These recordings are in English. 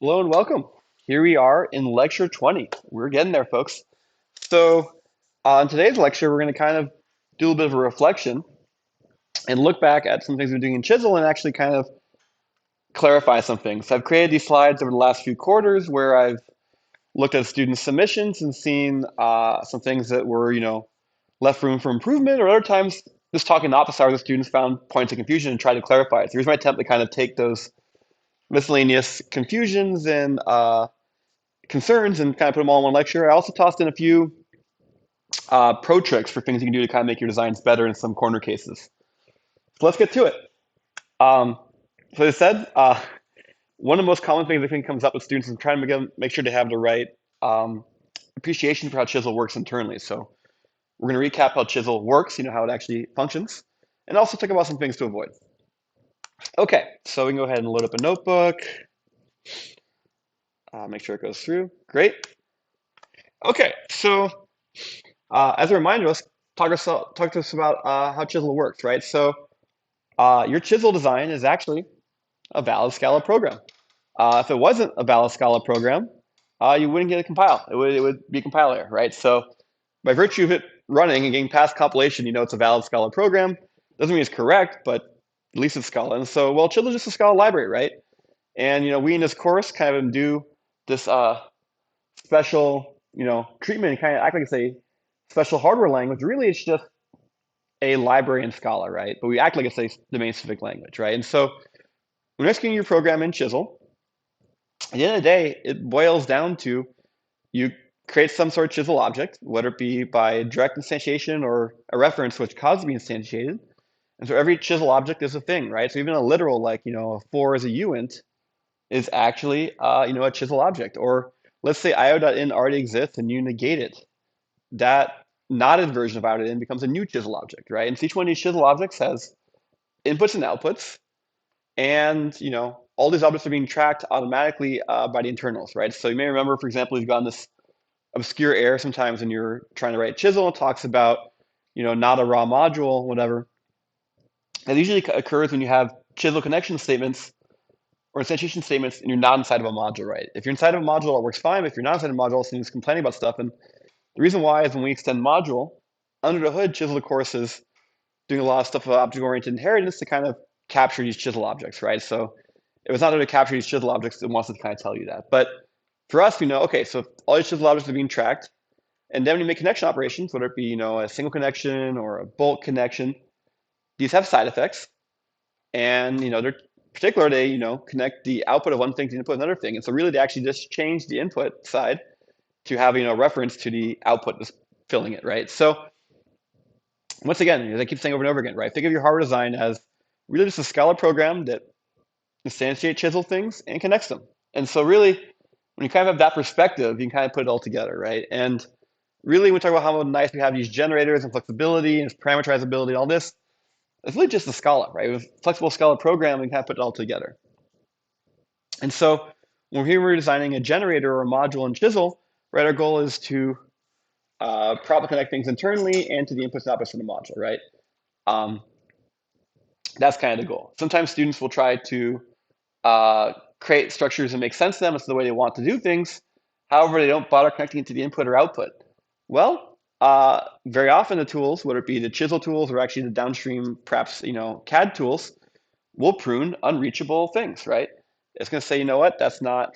Hello and welcome. Here we are in lecture 20. We're getting there, folks. So, in today's lecture, we're going to kind of do a little bit of a reflection and look back at some things we're doing in Chisel and actually kind of clarify some things. So I've created these slides over the last few quarters where I've looked at student submissions and seen some things that were, left room for improvement, or other times just talking the opposite, where the students found points of confusion and tried to clarify it. So here's my attempt to kind of take those miscellaneous confusions and concerns and kind of put them all in one lecture. I also tossed in a few pro tricks for things you can do to kind of make your designs better in some corner cases. So let's get to it. Um, so as I said, one of the most common things I think comes up with students is trying to make sure to have the right um, appreciation for how Chisel works internally. So we're going to recap how Chisel works, how it actually functions, and also talk about some things to avoid. Okay, so we can go ahead and load up a notebook. Make sure it goes through. Great. Okay, so as a reminder, let's talk to us about how Chisel works, right? So your Chisel design is actually a valid Scala program. If it wasn't a valid Scala program, you wouldn't get a compile. It would be a compile error, right? So by virtue of it running and getting past compilation, it's a valid Scala program. Doesn't mean it's correct, but at least it's Scala. And so, well, Chisel is just a Scala library, right? And we in this course kind of do this special, treatment and kind of act like it's a special hardware language. Really, it's just a library in Scala, right? But we act like it's a domain-specific language, right? And so when executing your program in Chisel, at the end of the day, it boils down to you create some sort of Chisel object, whether it be by direct instantiation or a reference which caused to be instantiated. And so every Chisel object is a thing, right? So even a literal, like, a 4 as a uint is actually, a Chisel object. Or let's say io.in already exists and you negate it. That knotted version of io.in becomes a new Chisel object, right? And so each one of these Chisel objects has inputs and outputs. And all these objects are being tracked automatically by the internals, right? So you may remember, for example, you've gotten this obscure error sometimes when you're trying to write Chisel. It talks about, not a raw module, whatever. That usually occurs when you have Chisel connection statements or instantiation statements and you're not inside of a module, right? If you're inside of a module, it works fine. But if you're not inside of a module, it's complaining about stuff. And the reason why is when we extend module, under the hood, Chisel, of course, is doing a lot of stuff with object-oriented inheritance to kind of capture these Chisel objects, right? So if it's not able to capture these Chisel objects, it wants to kind of tell you that. But for us, we know, okay, so all these Chisel objects are being tracked. And then when you make connection operations, whether it be, a single connection or a bulk connection, these have side effects. And, they're particular, they, connect the output of one thing to the input of another thing. And so really they actually just change the input side to having a reference to the output just filling it, right? So once again, as I keep saying over and over again, right? Think of your hardware design as really just a Scala program that instantiates Chisel things and connects them. And so really, when you kind of have that perspective, you can kind of put it all together, right? And really, when we talk about how nice we have these generators and flexibility and parameterizability and all this, it's really just a Scala, right? With flexible Scala program, we can kind of put it all together. And so when we're designing a generator or a module in Chisel, right, our goal is to properly connect things internally and to the inputs and outputs from the module, right? Um, that's kind of the goal. Sometimes students will try to create structures that make sense to them. It's the way they want to do things. However, they don't bother connecting it to the input or output. Well, very often the tools, whether it be the Chisel tools or actually the downstream, perhaps, CAD tools, will prune unreachable things, right? It's going to say, you know what, that's not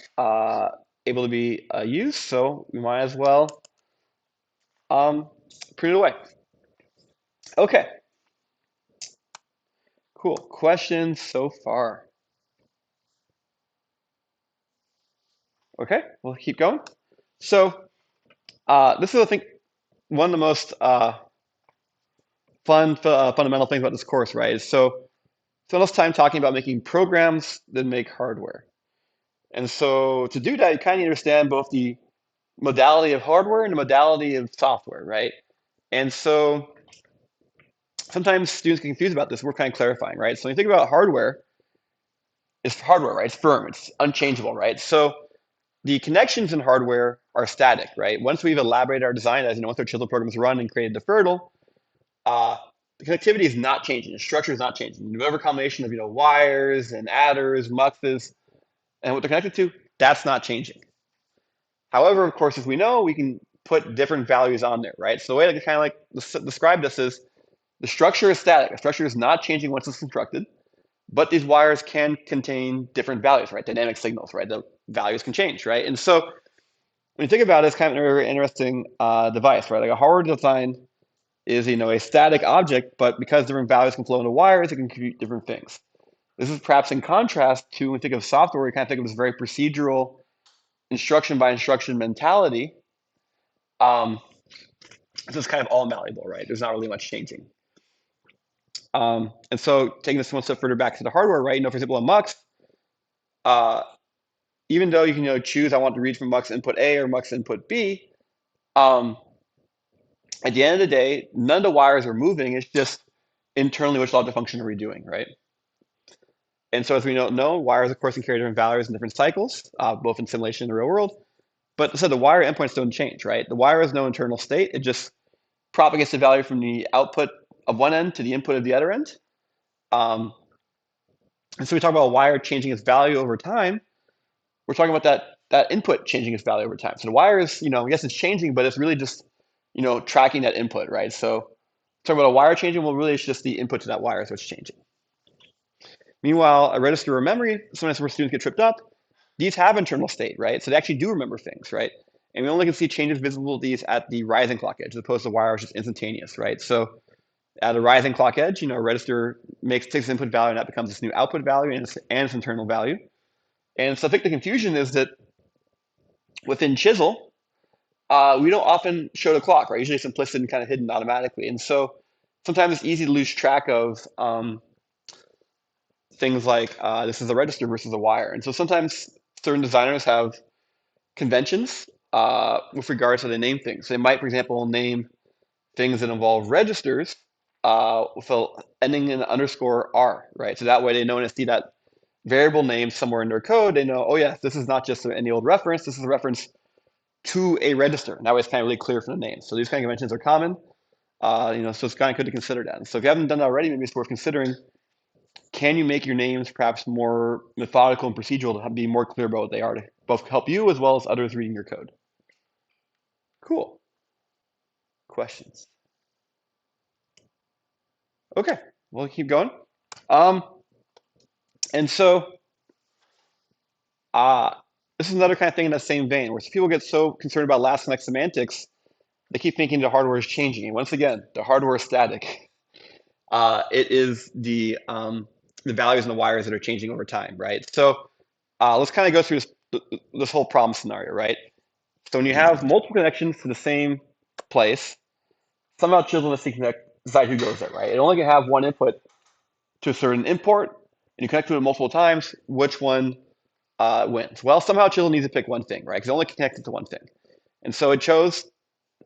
able to be used, so we might as well prune it away. Okay, cool. Questions so far? Okay, we'll keep going. So this is, I think, one of the most fundamental things about this course, right? Is so spend less time talking about making programs than make hardware. And so to do that, you kind of understand both the modality of hardware and the modality of software, right? And so sometimes students get confused about this. We're kind of clarifying, right? So when you think about hardware, it's hardware, right? It's firm, it's unchangeable, right? So the connections in hardware are static, right? Once we've elaborated our design, as once our Chisel programs run and created the fertile, the connectivity is not changing. The structure is not changing. Whatever combination of wires and adders, muxes, and what they're connected to That's not changing. However, of course, as we know, we can put different values on there, right? So the way to kind of like describe this is the structure is static. The structure is not changing once it's constructed, but these wires can contain different values, right? Dynamic signals, right? The values can change, right? And so when you think about it, it's kind of a very interesting device, right? Like a hardware design is, a static object, but because different values can flow into wires, it can compute different things. This is perhaps in contrast to when we think of software, we kind of think of this very procedural instruction by instruction mentality. Um, this is kind of all malleable, right? There's not really much changing. And so taking this one step further back to the hardware, right? For example, in Mux, uh, even though you can choose I want to read from Mux input A or Mux input B, um, at the end of the day, none of the wires are moving. It's just internally which logic function are we doing, right? And so as we don't know, wires, of course, can carry different values in different cycles, both in simulation and the real world. But so the wire endpoints don't change, right? The wire has no internal state. It just propagates the value from the output of one end to the input of the other end. Um, and so we talk about a wire changing its value over time. We're talking about that input changing its value over time. So the wire is, yes, it's changing, but it's really just, tracking that input, right? So talking about a wire changing, well, really it's just the input to that wire is what's changing. Meanwhile, a register or memory, sometimes where students get tripped up, these have internal state, right? So they actually do remember things, right? And we only can see changes visible to these at the rising clock edge, as opposed to wire, which is instantaneous, right? So at a rising clock edge, a register takes input value and that becomes this new output value and its internal value. And so I think the confusion is that within Chisel, we don't often show the clock, right? Usually it's implicit and kind of hidden automatically. And so sometimes it's easy to lose track of things like this is a register versus a wire. And so sometimes certain designers have conventions with regards to the name things. So they might, for example, name things that involve registers with a ending in underscore R, right? So that way they know when they see that variable name somewhere in their code, they know, oh yeah, this is not just any old reference, this is a reference to a register. And that way it's kind of really clear from the name. So these kind of conventions are common, so it's kind of good to consider that. And so if you haven't done that already, maybe it's worth considering, can you make your names perhaps more methodical and procedural to be more clear about what they are to both help you as well as others reading your code? Cool. Questions? Okay, we'll keep going. Um, and so uh, this is another kind of thing in that same vein, where people get so concerned about last connect semantics, they keep thinking the hardware is changing. And once again, the hardware is static. It is the values in the wires that are changing over time, right? So let's kind of go through this whole problem scenario, right? So when you have multiple connections to the same place, somehow Chisel must decide who goes there, right? It only can have one input to a certain import, and you connect to it multiple times, which one wins? Well, somehow Chisel needs to pick one thing, right? Because it only connected to one thing. And so it chose,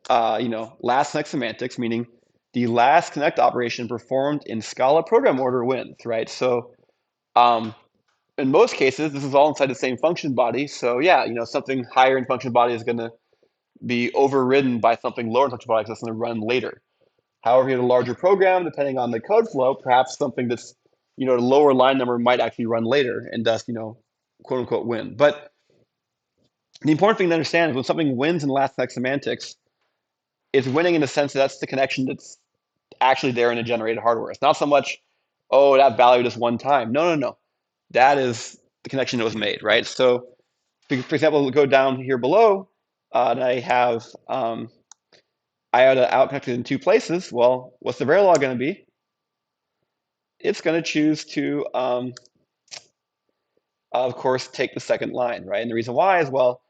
last connect semantics, meaning the last connect operation performed in Scala program order wins, right? So in most cases, this is all inside the same function body. So yeah, something higher in function body is going to be overridden by something lower in function body because it's going to run later. However, you have a larger program, depending on the code flow, perhaps something that's, the lower line number might actually run later and thus, quote unquote win. But the important thing to understand is when something wins in last connect semantics, it's winning in the sense that that's the connection that's actually there in the generated hardware. It's not so much, oh, that valued us one time. No, no, no. That is the connection that was made, right? So, for example, we'll go down here below, and I have iota out connected in two places. Well, what's the Verilog going to be? It's going to choose to, of course, take the second line, right? And the reason why is, well,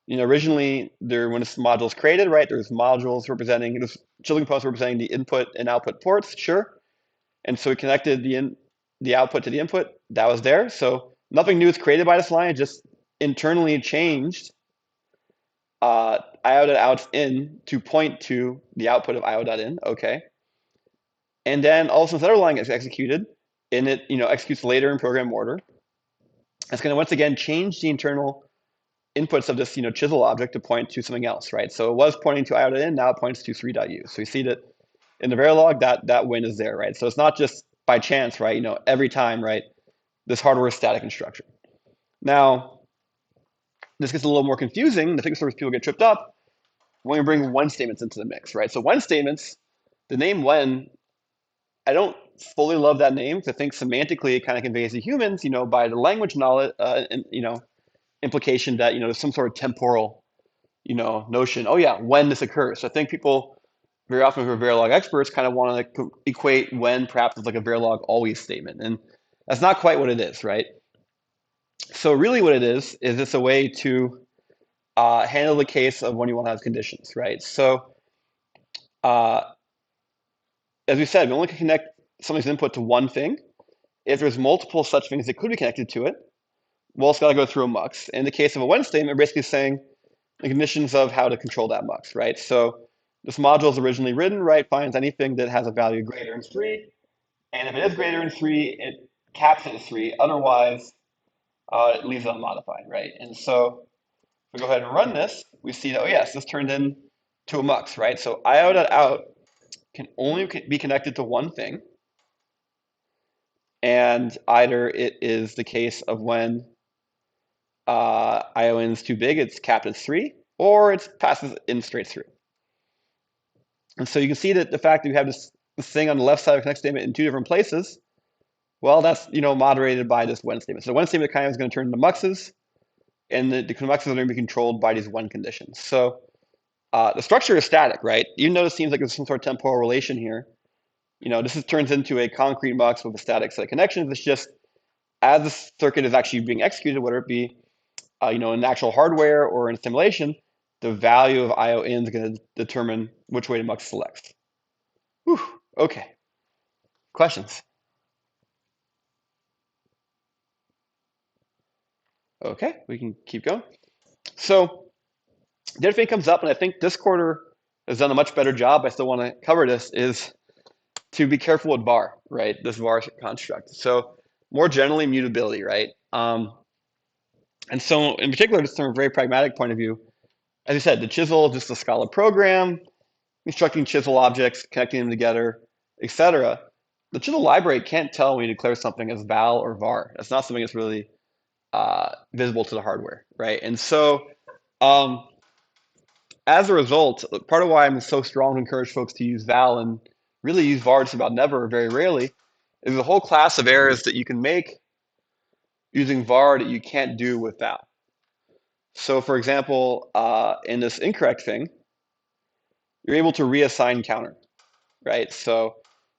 originally when this module is created, right, there's modules representing, there's children components representing the input and output ports, sure. And so we connected the output to the input. That was there. So nothing new is created by this line. It just internally changed io.out in to point to the output of io.in. Okay. And then also this other line gets executed, and it executes later in program order. It's going to once again change the internal inputs of this chisel object to point to something else, right? So it was pointing to io.in, now it points to 3.u. So you see that in the Verilog that win is there, right? So it's not just by chance, right? Every time, right? This hardware is static in structure. Now, this gets a little more confusing. I think sort of people get tripped up when we bring when statements into the mix, right? So when statements, the name when, I don't fully love that name because I think semantically it kind of conveys to humans, by the language knowledge, and, implication that, there's some sort of temporal, notion. Oh yeah, when this occurs. So I think people very often who are Verilog experts kind of want to equate when perhaps as like a Verilog always statement. And that's not quite what it is, right? So really what it is it's a way to handle the case of when you want to have conditions, right? So uh, as we said, we only can connect something's input to one thing. If there's multiple such things that could be connected to it, well, it's got to go through a mux. In the case of a when statement, we're basically saying the conditions of how to control that mux, right? So this module is originally written, right, finds anything that has a value greater than 3. And if it is greater than 3, it caps it at 3. Otherwise, it leaves it unmodified, right? And so if we go ahead and run this, we see that, oh yes, this turned in to a mux, right? So io.out can only be connected to one thing. And either it is the case of when ION is too big, it's capped at 3, or it passes in straight through. And so you can see that the fact that you have this thing on the left side of the connect statement in 2 different places, well, that's moderated by this when statement. So the when statement kind of is going to turn into muxes, and the muxes are going to be controlled by these when conditions. So the structure is static, right? Even though it seems like there's some sort of temporal relation here, this turns into a concrete mux with a static set of connections. It's just as the circuit is actually being executed, whether it be in actual hardware or in a simulation, the value of IO in is going to determine which way the mux selects. Whew. Okay. Questions? Okay, we can keep going. So the other thing comes up, and I think this quarter has done a much better job. I still want to cover this, is to be careful with var, right? This var construct. So more generally, mutability, right? And so in particular, just from a very pragmatic point of view, as I said, the Chisel is just a Scala program, constructing Chisel objects, connecting them together, etc. The Chisel library can't tell when you declare something as val or var. That's not something that's really visible to the hardware, right? And so um, as a result, part of why I'm so strong to encourage folks to use val and really use var just about never or very rarely is a whole class of errors that you can make using var that you can't do with val. So for example, in this incorrect thing, you're able to reassign counter, right? So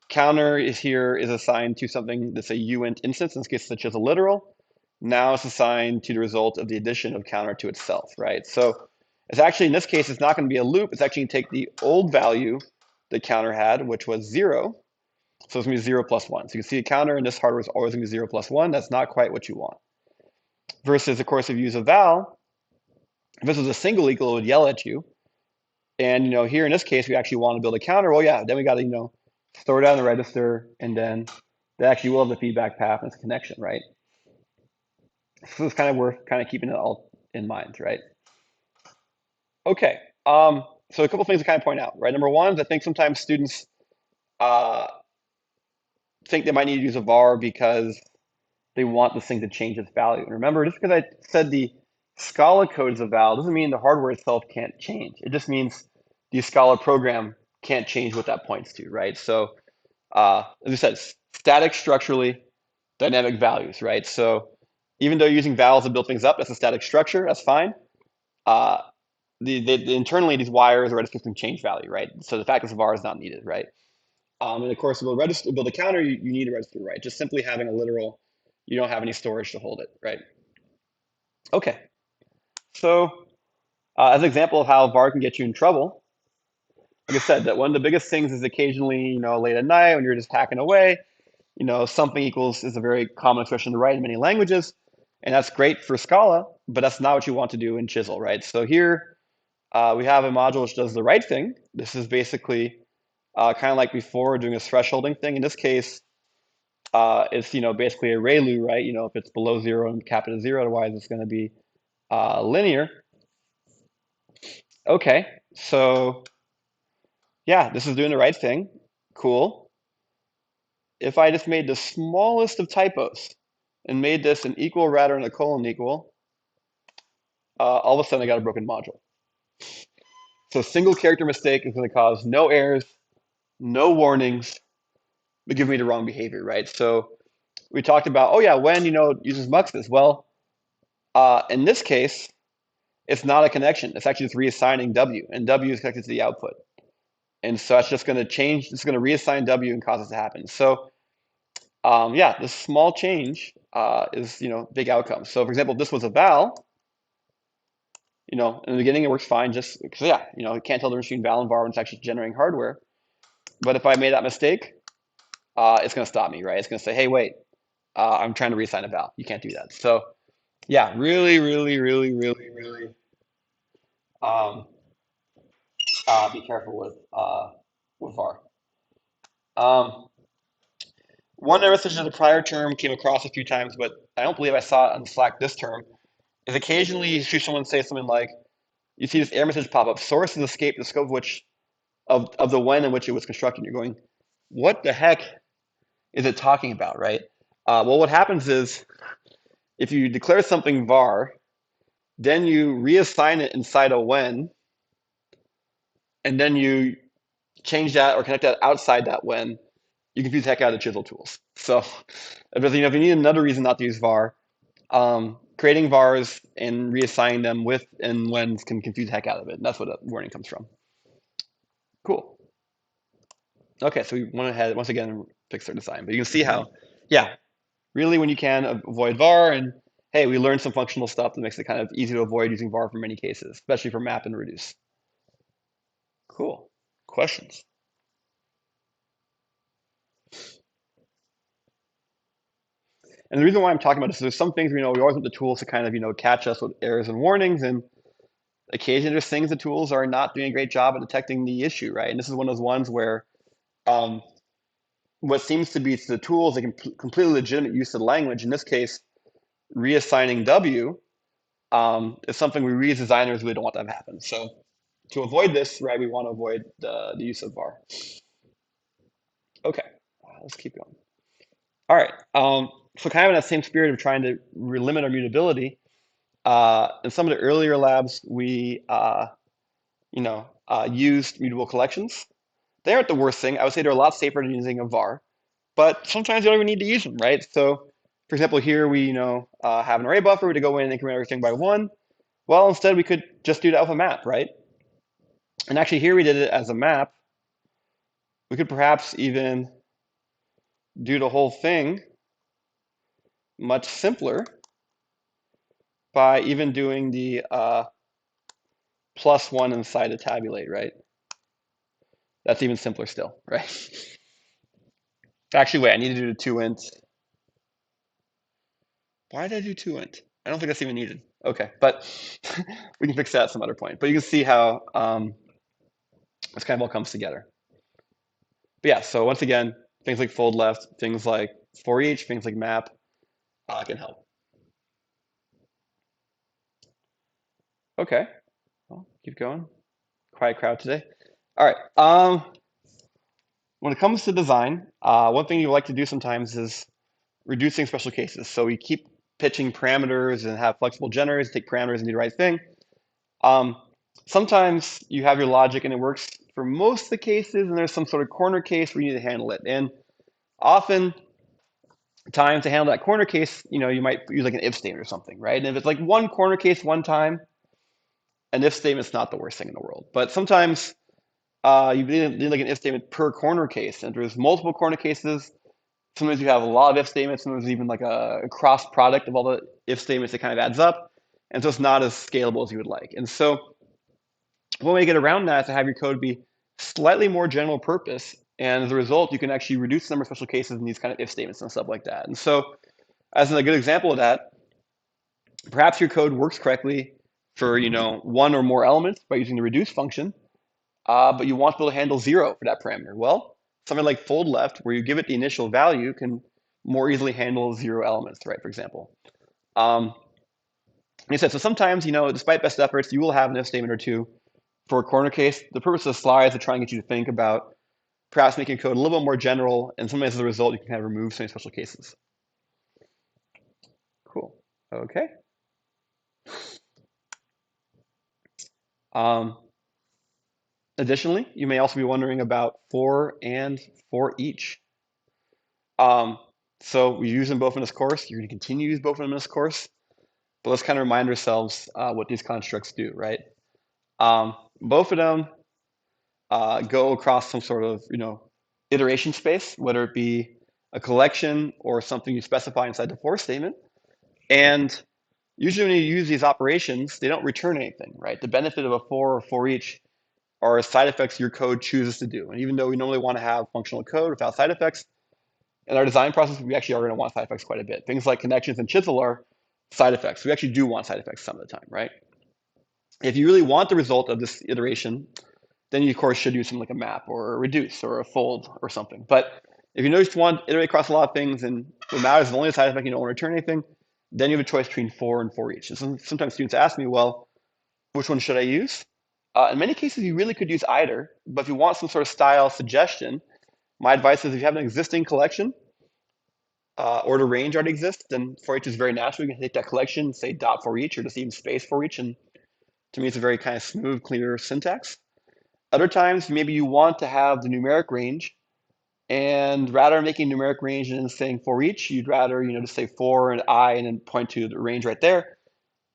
counter is assigned to something that's a uint instance, in this case, such as a literal. Now it's assigned to the result of the addition of counter to itself, right? So it's actually, in this case, it's not going to be a loop. It's actually going to take the old value that counter had, which was 0. So it's going to be 0 plus 1. So you can see a counter in this hardware is always going to be 0 plus 1. That's not quite what you want. Versus, of course, if you use a val, if this was a single equal, it would yell at you. And here in this case, we actually want to build a counter. Well, yeah, then we got to throw it out in the register, and then they actually will have the feedback path and its connection, right? So it's kind of worth kind of keeping it all in mind, right? Okay. So a couple things to kind of point out, right? Number one is I think sometimes students uh, think they might need to use a var because they want this thing to change its value. And remember, just because I said the Scala code is a val doesn't mean the hardware itself can't change. It just means the Scala program can't change what that points to, right? So as I said, static structurally, dynamic values, right? So even though using vals to build things up, that's a static structure, that's fine. Uh, internally, these wires are registering change value, right? So the fact that the var is not needed, right? And of course, to build a counter, you need a register, right? Just simply having a literal, you don't have any storage to hold it, right? Okay, so as an example of how var can get you in trouble, like I said, that one of the biggest things is occasionally, late at night when you're just hacking away, something equals is a very common expression to write in many languages, and that's great for Scala, but that's not what you want to do in Chisel, right? So here we have a module which does the right thing. This is basically kind of like before doing a thresholding thing. In this case, it's basically a ReLU, right? If it's below 0 and cap it at 0, otherwise it's going to be linear. Okay, so yeah, this is doing the right thing. Cool. If I just made the smallest of typos and made this an equal rather than a colon equal, all of a sudden I got a broken module. So single character mistake is going to cause no errors, no warnings, but give me the wrong behavior, right? So we talked about, oh yeah, when uses muxes. Well, in this case, it's not a connection. It's actually just reassigning W, and W is connected to the output. And so that's just going to change. It's going to reassign W and cause it to happen. So yeah, this small change is big outcome. So for example, if this was a val, in the beginning it works fine, just because yeah, it can't tell the machine val and var when it's actually generating hardware. But if I made that mistake, it's going to stop me, right? It's going to say, hey, wait, I'm trying to reassign a val. You can't do that. So yeah, really, really, really, really, really um, be careful with var. Um, One error message in the prior term came across a few times, but I don't believe I saw it on Slack this term. Is occasionally you see someone say something like, you see this error message pop up, source has escaped the scope of which of the when in which it was constructed. You're going, what the heck is it talking about, right? Well, what happens is if you declare something var, then you reassign it inside a when, and then you change that or connect that outside that when, you confuse the heck out of the Chisel tools. So if you need another reason not to use var, creating vars and reassigning them with and whens can confuse the heck out of it. And that's what the warning comes from. Cool. Okay, so we went ahead once again and fixed our design. But you can see how, yeah, really when you can avoid var, and hey, we learned some functional stuff that makes it kind of easy to avoid using var for many cases, especially for map and reduce. Cool. Questions? And the reason why I'm talking about this is there's some things we always want the tools to kind of catch us with errors and warnings, and occasionally there's things the tools are not doing a great job at detecting the issue, right? And this is one of those ones where um, what seems to be the tools a completely legitimate use of the language. In this case, reassigning W is something we as designers really don't want that to happen. So to avoid this, right, we want to avoid the use of var. Okay, let's keep going. All right. So kind of in that same spirit of trying to limit our mutability, in some of the earlier labs, we used mutable collections. They aren't the worst thing. I would say they're a lot safer than using a var, but sometimes you don't even need to use them, right? So, for example, here we have an array buffer to go in and increment everything by one. Well, instead we could just do that with a map, right? And actually here we did it as a map. We could perhaps even do the whole thing much simpler by even doing the +1 inside the tabulate, right? That's even simpler still, right? Actually, wait, I need to do the 2int. Why did I do 2int? I don't think that's even needed. Okay, but we can fix that at some other point. But you can see how this kind of all comes together. But yeah, so once again, things like fold left, things like for each, things like map can help. Okay, well, keep going. Quiet crowd today. All right. When it comes to design, one thing you like to do sometimes is reducing special cases. So we keep pitching parameters and have flexible generators, take parameters and do the right thing. Um, Sometimes you have your logic and it works for most of the cases, and there's some sort of corner case where you need to handle it. And often time to handle that corner case, you might use like an if statement or something, right? And if it's like one corner case one time, an if statement's not the worst thing in the world. But sometimes you need like an if statement per corner case. And if there's multiple corner cases, sometimes you have a lot of if statements, sometimes even like a cross product of all the if statements that kind of adds up. And so it's not as scalable as you would like. And so one way to get around that is to have your code be slightly more general purpose. And as a result, you can actually reduce the number of special cases in these kind of if statements and stuff like that. And so as a good example of that, perhaps your code works correctly for one or more elements by using the reduce function, but you want to be able to handle 0 for that parameter. Well, something like fold left, where you give it the initial value, can more easily handle 0 elements, right? For example. Like I said, so sometimes, despite best efforts, you will have an if statement or two for a corner case. The purpose of the slide is to try and get you to think about perhaps making code a little bit more general, and sometimes as a result, you can kind of remove some special cases. Cool. Okay. Um, Additionally, you may also be wondering about for and for each. Um, so we use them both in this course. You're going to continue to use both of them in this course, but let's kind of remind ourselves what these constructs do, right? Both of them go across some sort of, iteration space, whether it be a collection or something you specify inside the for statement. And usually when you use these operations, they don't return anything, right? The benefit of a for or for each are side effects your code chooses to do. And even though we normally want to have functional code without side effects, in our design process, we actually are going to want side effects quite a bit. Things like connections and Chisel are side effects. We actually do want side effects some of the time, right? If you really want the result of this iteration, then you, of course, should use something like a map or a reduce or a fold or something. But if you just want to iterate across a lot of things and what matters is only a side effect, you don't want to return anything, then you have a choice between for and for each. And sometimes students ask me, well, which one should I use? In many cases, you really could use either. But if you want some sort of style suggestion, my advice is if you have an existing collection or the range already exists, then for each is very natural. You can take that collection, say dot for each, or just even space for each. And to me, it's a very kind of smooth, clear syntax. Other times, maybe you want to have the numeric range, and rather than making numeric range and then saying for each, you'd rather just say for and I and then point to the range right there.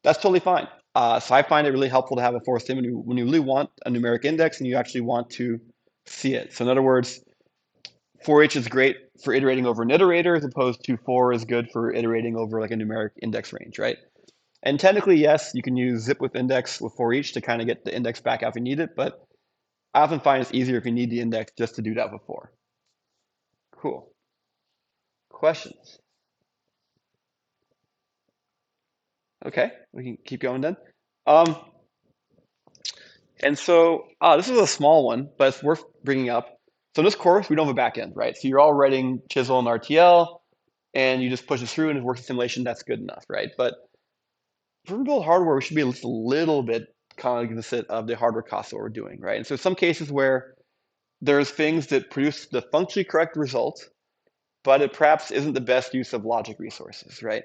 That's totally fine. So I find it really helpful to have a for statement when you really want a numeric index and you actually want to see it. So in other words, for each is great for iterating over an iterator as opposed to for is good for iterating over like a numeric index range, right? And technically, yes, you can use zip with index with for each to kind of get the index back out if you need it, but I often find it's easier if you need the index just to do that before. Cool. Questions? Okay, we can keep going then. Um, and so this is a small one, but it's worth bringing up. So in this course, we don't have a backend, right? So you're all writing Chisel and RTL, and you just push it through and it works in simulation. That's good enough, right? But for build hardware, we should be at least a little bit cognizant of the hardware costs of what we're doing, right? And so some cases where there's things that produce the functionally correct result, but it perhaps isn't the best use of logic resources, right?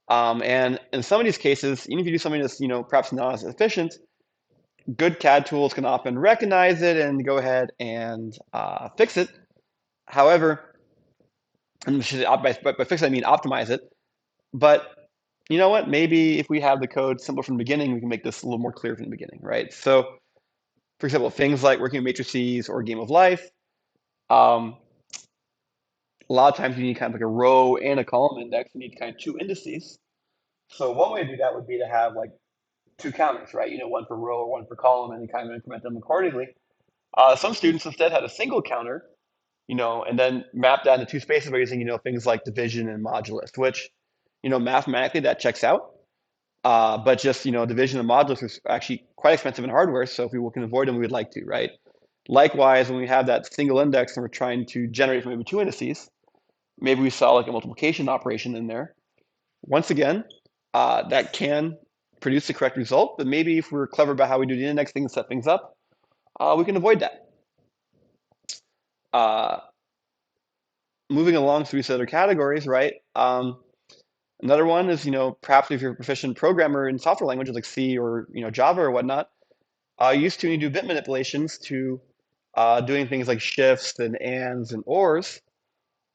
And in some of these cases, even if you do something that's perhaps not as efficient, good CAD tools can often recognize it and go ahead and fix it. However, and by fix it, I mean optimize it. But you know what? Maybe if we have the code simple from the beginning, we can make this a little more clear from the beginning, right? So, for example, things like working with matrices or game of life, um, a lot of times you need kind of like a row and a column index. You need kind of two indices. So one way to do that would be to have like two counters, right? One for row or one for column, and then kind of increment them accordingly. Some students instead had a single counter, and then map that into two spaces by using, things like division and modulus, which, mathematically that checks out. But just, division and modulus is actually quite expensive in hardware. So if we can avoid them, we would like to, right? Likewise, when we have that single index and we're trying to generate from maybe two indices, maybe we saw like a multiplication operation in there. Once again, that can produce the correct result, but maybe if we're clever about how we do the index things, set things up, we can avoid that. Uh, Moving along through these other categories, right? Another one is, perhaps if you're a proficient programmer in software languages like C or Java or whatnot, used to when you do bit manipulations to doing things like shifts and ands and ors.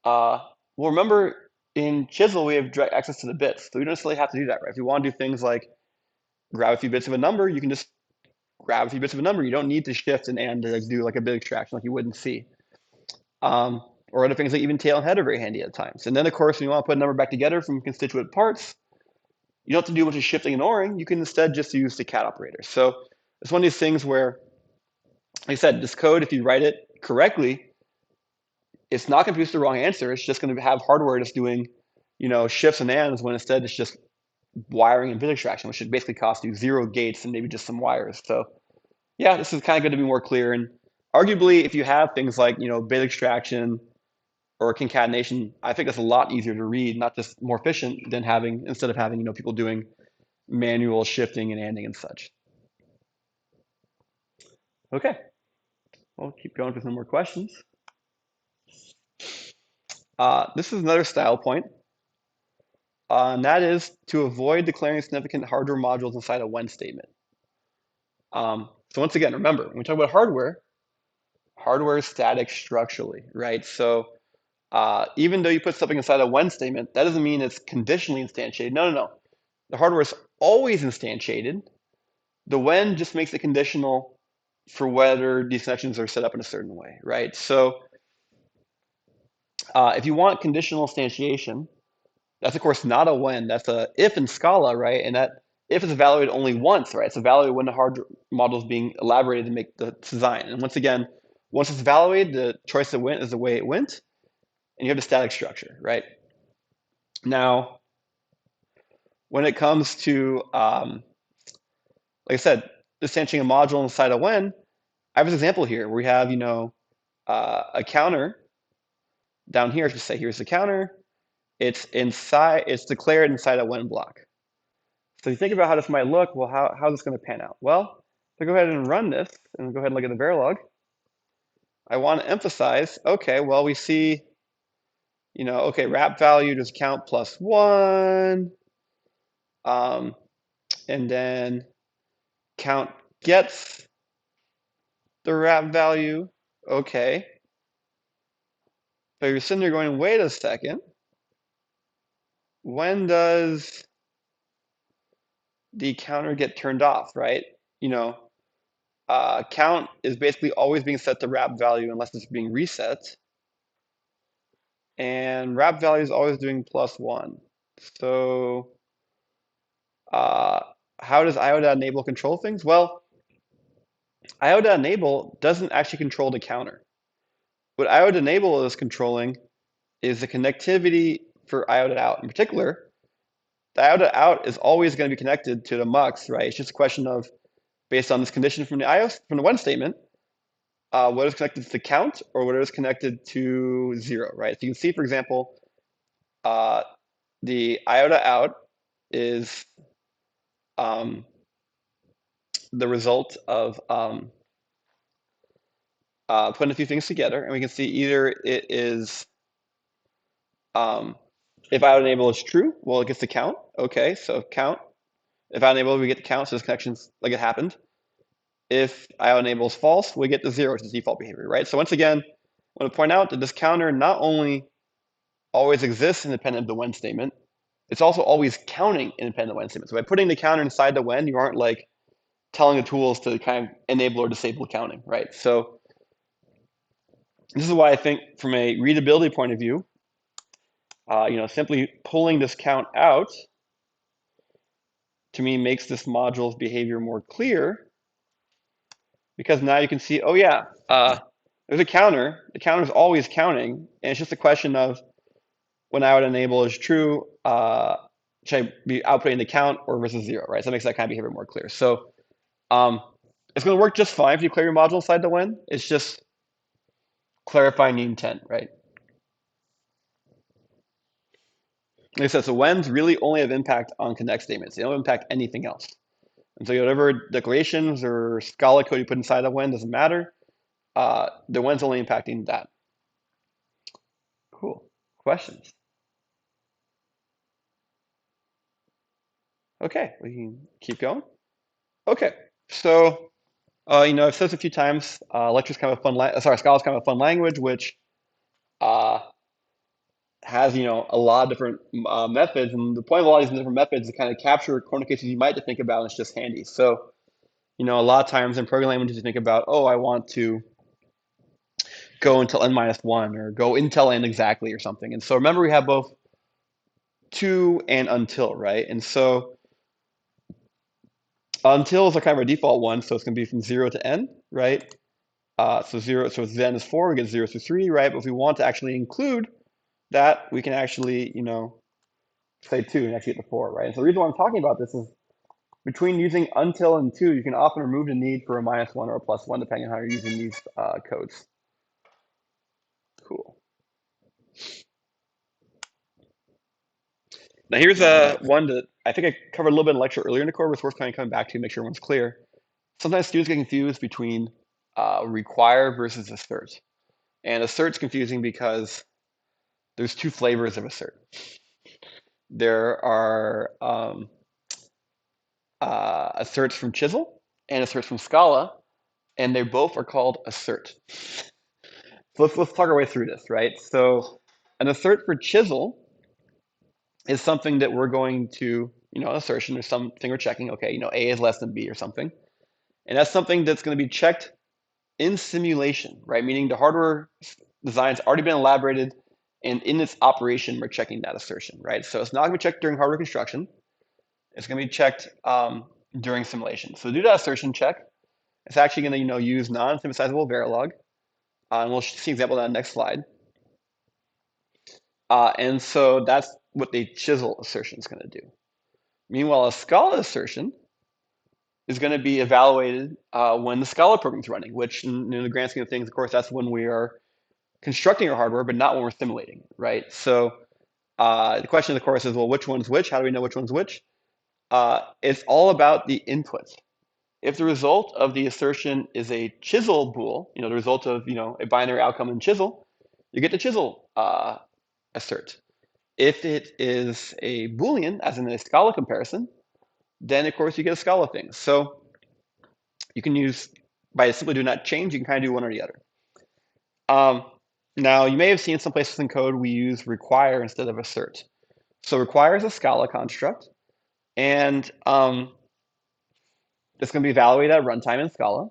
Uh, well, remember in Chisel we have direct access to the bits, so we don't necessarily have to do that, right? If you want to do things like grab a few bits of a number, you can just grab a few bits of a number. You don't need to shift and to like do like a bit extraction like you would in C. Or other things like even tail and head are very handy at times. And then of course, when you want to put a number back together from constituent parts, you don't have to do a bunch of shifting and oring. You can instead just use the cat operator. So it's one of these things where, like I said, this code, if you write it correctly, it's not going to produce the wrong answer. It's just going to have hardware that's doing, shifts and ands when instead it's just wiring and bit extraction, which should basically cost you zero gates and maybe just some wires. So yeah, this is kind of going to be more clear. And arguably, if you have things like, bit extraction or concatenation, I think that's a lot easier to read, not just more efficient than instead of having, people doing manual shifting and anding and such. Okay, we'll keep going for some more questions. This is another style point, and that is to avoid declaring significant hardware modules inside a when statement. So once again, remember, when we talk about hardware is static structurally, right? So even though you put something inside a when statement, that doesn't mean it's conditionally instantiated. No, no, no. The hardware is always instantiated. The when just makes it conditional for whether these connections are set up in a certain way, right? So if you want conditional instantiation, that's of course not a when. That's a if in Scala, right? And that if is evaluated only once, right? It's evaluated when the hard model is being elaborated to make the design. And once again, once it's evaluated, the choice that went is the way it went, and you have the static structure, right? Now, when it comes to, like I said, instantiating a module inside a when, I have this example here where we have, a counter down here. I should say, here's the counter. It's inside. It's declared inside a when block. So you think about how this might look. Well, how is this going to pan out? Well, to go ahead and run this and go ahead and look at the Verilog, I want to emphasize. Okay, well we see, okay, wrap value just count plus one, um, and then count gets the wrap value. Okay, but you're sitting there going, wait a second. When does the counter get turned off, right? You know, count is basically always being set to wrap value unless it's being reset. And wrap value is always doing plus one. So uh, how does IO.enable control things? Well, IO.enable doesn't actually control the counter. What IO.enable is controlling is the connectivity for IO.out. In particular, the IO.out is always going to be connected to the mux, right? It's just a question of, based on this condition from the IO from the when statement, what is connected to the count or what is connected to zero, right? So you can see, for example, uh, the IO.out is the result of putting a few things together, and we can see either it is if IO.enable is true, well, it gets the count. Okay, so count. If IO.enable, we get the count, so this connection's like it happened. If IO.enable is false, we get the zero, which is default behavior, right? So once again, I want to point out that this counter not only always exists independent of the when statement, it's also always counting independent of the when statement. So by putting the counter inside the when, you aren't like telling the tools to kind of enable or disable counting, right? So this is why I think from a readability point of view, simply pulling this count out to me makes this module's behavior more clear because now you can see, oh yeah, there's a counter. The counter is always counting, and it's just a question of when IO.enable is true, should I be outputting the count or versus zero, right? So that makes that kind of behavior more clear. So um, it's going to work just fine if you clear your module inside the when. It's just clarifying the intent, right? Like I said, so whens really only have impact on connect statements. They don't impact anything else. And so whatever declarations or Scala code you put inside the when doesn't matter. The when's only impacting that. Cool. Questions? Okay, we can keep going. Okay, so I've said this a few times. Lecture's kind of a fun. Scala's kind of a fun language, which uh, has a lot of different methods, and the point of a lot of these different methods is to kind of capture corner cases you might think about, and it's just handy. So a lot of times in programming languages, you think about, oh, I want to go until n minus one or go until n exactly or something. And so remember, we have both to and until, right? And so until is a kind of a default one, so it's going to be from 0 to n, right? So if n is 4, we get 0 through 3, right? But if we want to actually include that, we can actually, say 2 and actually get the 4, right? And so the reason why I'm talking about this is between using until and 2, you can often remove the need for a -1 or a +1, depending on how you're using these codes. Cool. Now here's one that I think I covered a little bit in lecture earlier in the course, but it's worth kind of coming back to make sure everyone's clear. Sometimes students get confused between require versus assert. And assert's confusing because there's two flavors of assert. There are asserts from Chisel, and asserts from Scala, and they both are called assert. So let's talk our way through this, right? So an assert for Chisel is something that we're going to, an assertion or something we're checking. Okay, A is less than B or something, and that's something that's going to be checked in simulation, right? Meaning the hardware design's already been elaborated, and in its operation, we're checking that assertion, right? So it's not going to be checked during hardware construction. It's going to be checked during simulation. So to do that assertion check, it's actually going to, use non-synthesizable Verilog, and we'll see an example of that on the next slide. And so that's what the Chisel assertion is going to do. Meanwhile, a Scala assertion is going to be evaluated when the Scala program is running, which in the grand scheme of things, of course, that's when we are constructing our hardware, but not when we're simulating, right? So the question, of course, is, well, which one's which? How do we know which one's which? It's all about the inputs. If the result of the assertion is a Chisel bool, the result of a binary outcome in Chisel, you get the Chisel assert. If it is a Boolean, as in a Scala comparison, then of course you get a Scala thing. So you can use, by simply doing that change, you can kind of do one or the other. Now you may have seen some places in code we use require instead of assert. So require is a Scala construct, and it's going to be evaluated at runtime in Scala.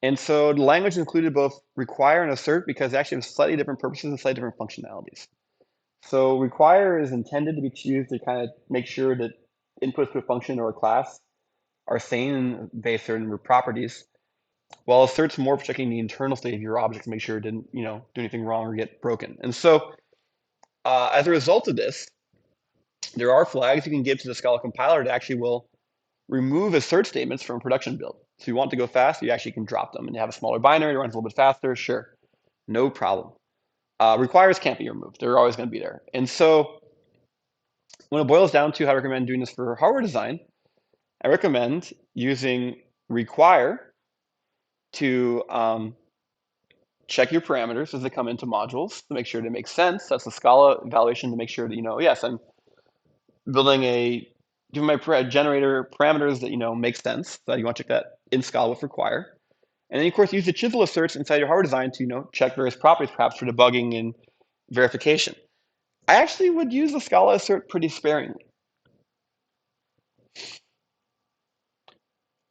And so the language included both require and assert because they actually have slightly different purposes and slightly different functionalities. So require is intended to be used to kind of make sure that inputs to a function or a class are sane and obey certain properties, while assert's more for checking the internal state of your object to make sure it didn't, do anything wrong or get broken. And so as a result of this, there are flags you can give to the Scala compiler that actually will remove assert statements from a production build. So if you want to go fast, you actually can drop them and have a smaller binary that runs a little bit faster. Sure, no problem. Requires can't be removed. They're always going to be there. And so when it boils down to how I recommend doing this for hardware design, I recommend using require to check your parameters as they come into modules to make sure they make sense. That's the Scala evaluation to make sure that, yes, I'm building giving my generator parameters that, make sense. So you want to check that in Scala with require. And then, of course, use the Chisel asserts inside your hardware design to, check various properties, perhaps for debugging and verification. I actually would use the Scala assert pretty sparingly.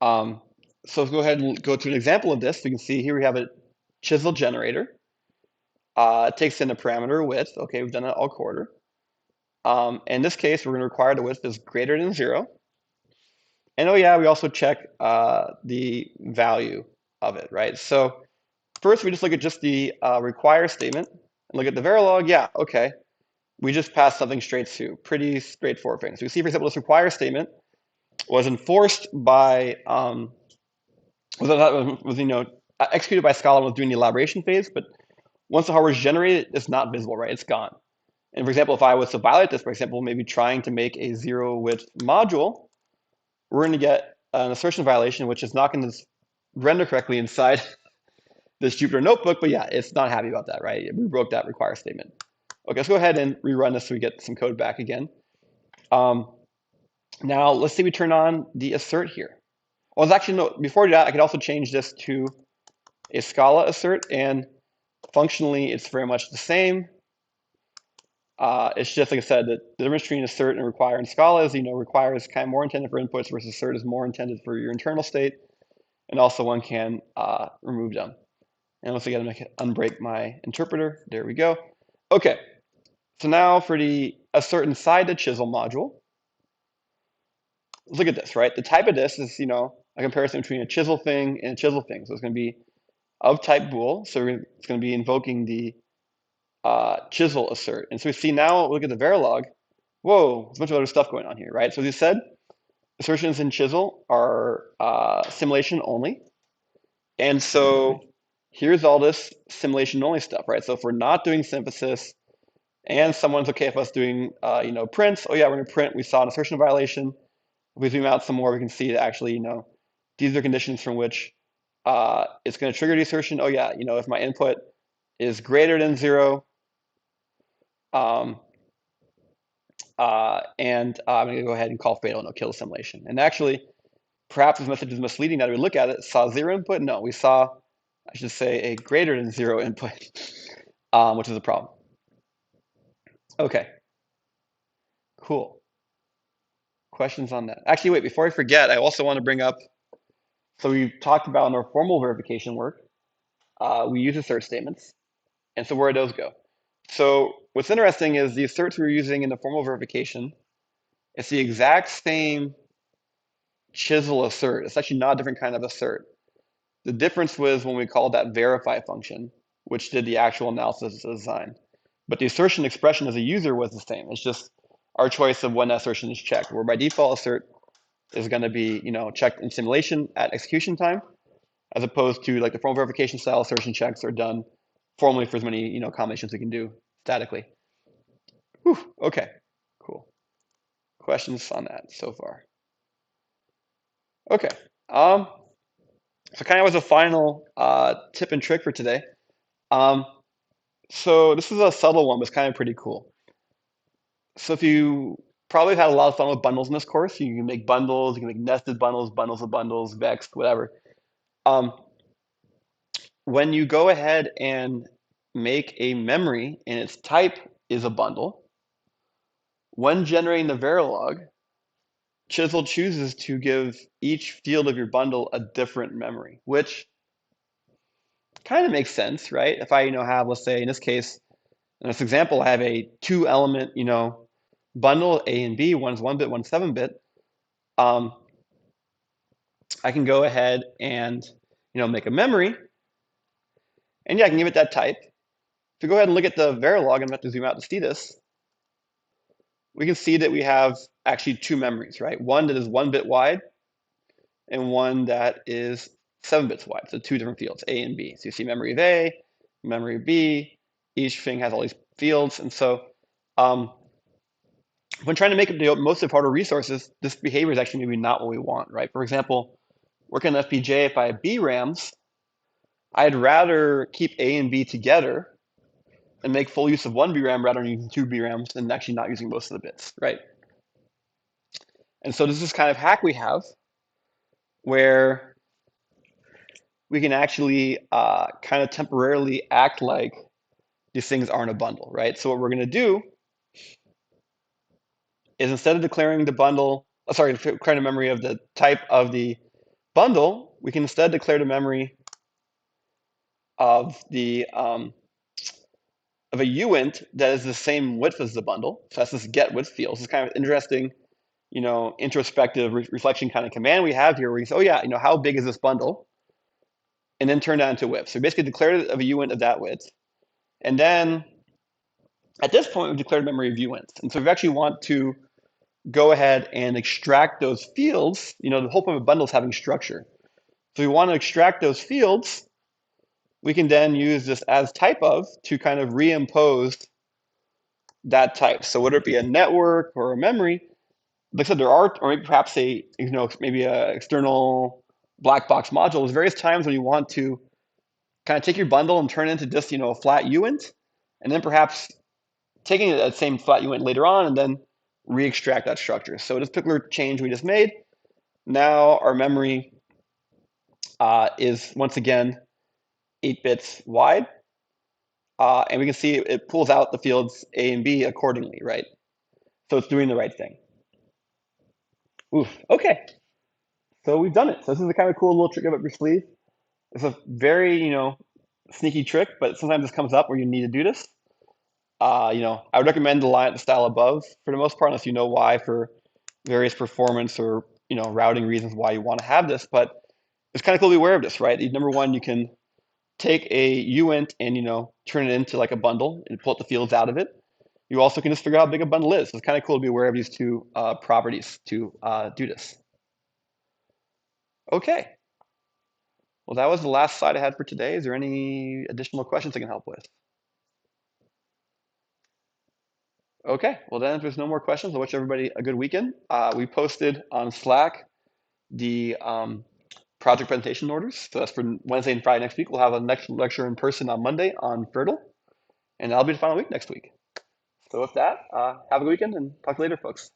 So let's go ahead and go to an example of this. So you can see here we have a Chisel generator. It takes in a parameter width. Okay, we've done that all quarter. In this case, we're going to require the width is greater than 0. And oh yeah, we also check the value of it, right? So first, we just look at just the require statement and look at the Verilog. Yeah, okay. We just passed something straight through. Pretty straightforward thing. So you see, for example, this require statement was enforced by executed by Scala when it was doing the elaboration phase, but once the hardware is generated, it's not visible, right? It's gone. And for example, if I was to violate this, for example, maybe trying to make a 0 width module, we're going to get an assertion violation, which is not going to render correctly inside this Jupyter notebook. But yeah, it's not happy about that, right? We broke that require statement. Okay, let's go ahead and rerun this so we get some code back again. Now, let's say we turn on the assert here. Well, actually, no, before that, I could also change this to a Scala assert, and functionally, it's very much the same. It's just, like I said, that the difference between assert and require in Scala is, require is kind of more intended for inputs versus assert is more intended for your internal state. And also one can remove them. And once again, I'm going to unbreak my interpreter. There we go. Okay, so now for the assert inside the Chisel module, look at this, right? The type of this is, a comparison between a Chisel thing and a Chisel thing. So it's going to be of type bool. So it's going to be invoking the Chisel assert. And so we see now, look at the Verilog. Whoa, there's a bunch of other stuff going on here, right? So as you said, assertions in Chisel are simulation only. And so here's all this simulation only stuff, right? So if we're not doing synthesis and someone's okay with us doing, prints, oh yeah, we're going to print, we saw an assertion violation. If we zoom out some more, we can see that actually, these are conditions from which it's going to trigger the assertion. Oh yeah, if my input is greater than 0, and I'm going to go ahead and call fatal, no kill simulation. And actually, perhaps this message is misleading. Now that we look at it, saw zero input? No, we saw, I should say, a greater than zero input, which is a problem. Okay, cool. Questions on that? Actually, wait, before I forget, I also want to bring up, so we talked about in our formal verification work, we use assert statements. And so where do those go? So what's interesting is the asserts we were using in the formal verification, it's the exact same chisel assert. It's actually not a different kind of assert. The difference was when we called that verify function, which did the actual analysis of the design. But the assertion expression as a user was the same. It's just our choice of when that assertion is checked, where by default assert is going to be, checked in simulation at execution time, as opposed to like the formal verification style assertion checks are done formally for as many, combinations we can do statically. Whew, okay, cool. Questions on that so far? Okay. So kind of as a final tip and trick for today. Um, so this is a subtle one, but it's kind of pretty cool. So if you probably had a lot of fun with bundles in this course, you can make bundles, you can make nested bundles, bundles of bundles, vexed, whatever. Um, when you go ahead and make a memory and its type is a bundle, when generating the Verilog, Chisel chooses to give each field of your bundle a different memory, which kind of makes sense, right? If I, have, let's say in this case, in this example, I have a two element, bundle A and B, one's 1-bit, one's 7-bit. I can go ahead and, make a memory, and yeah, I can give it that type. If we go ahead and look at the Verilog, I'm going to have to zoom out to see this. We can see that we have actually two memories, right? One that is 1-bit wide, and one that is 7 bits wide. So two different fields, A and B. So you see memory of A, memory of B. Each thing has all these fields. And so when trying to make the most of our resources, this behavior is actually maybe not what we want, right? For example, working on FPGA, if I have B RAMs, I'd rather keep A and B together and make full use of one BRAM rather than using two BRAMs and actually not using most of the bits, right? And so this is kind of hack we have where we can actually kind of temporarily act like these things aren't a bundle, right? So what we're going to do is instead of declaring the bundle, declaring a memory of the type of the bundle, we can instead declare the memory of the of a uint that is the same width as the bundle. So that's this get width field. This is kind of interesting, introspective reflection kind of command we have here where we say, oh yeah, how big is this bundle? And then turn that into width. So basically declare it of a uint of that width. And then at this point, we've declared memory of uints. And so if we actually want to go ahead and extract those fields, the whole point of a bundle is having structure. So we want to extract those fields, we can then use this as type of to kind of reimpose that type. So whether it be a network or a memory, like I said, there are, or maybe perhaps maybe a external black box module. There's various times when you want to kind of take your bundle and turn it into just, a flat uint, and then perhaps taking that same flat uint later on and then re-extract that structure. So this particular change we just made, now our memory is once again 8 bits wide. And we can see it pulls out the fields A and B accordingly, right? So it's doing the right thing. Oof, okay. So we've done it. So this is a kind of cool little trick up your sleeve. It's a very, sneaky trick, but sometimes this comes up where you need to do this. I would recommend the style above for the most part, unless you know why for various performance or, routing reasons why you want to have this. But it's kind of cool to be aware of this, right? Number one, you can take a uint and, turn it into like a bundle and pull the fields out of it. You also can just figure out how big a bundle is. So it's kind of cool to be aware of these two properties to do this. Okay. Well, that was the last slide I had for today. Is there any additional questions I can help with? Okay. Well, then if there's no more questions, I'll wish everybody a good weekend. We posted on Slack the project presentation orders. So that's for Wednesday and Friday next week. We'll have a next lecture in person on Monday on Fertile, and that'll be the final week next week. So with that, have a good weekend and talk to you later, folks.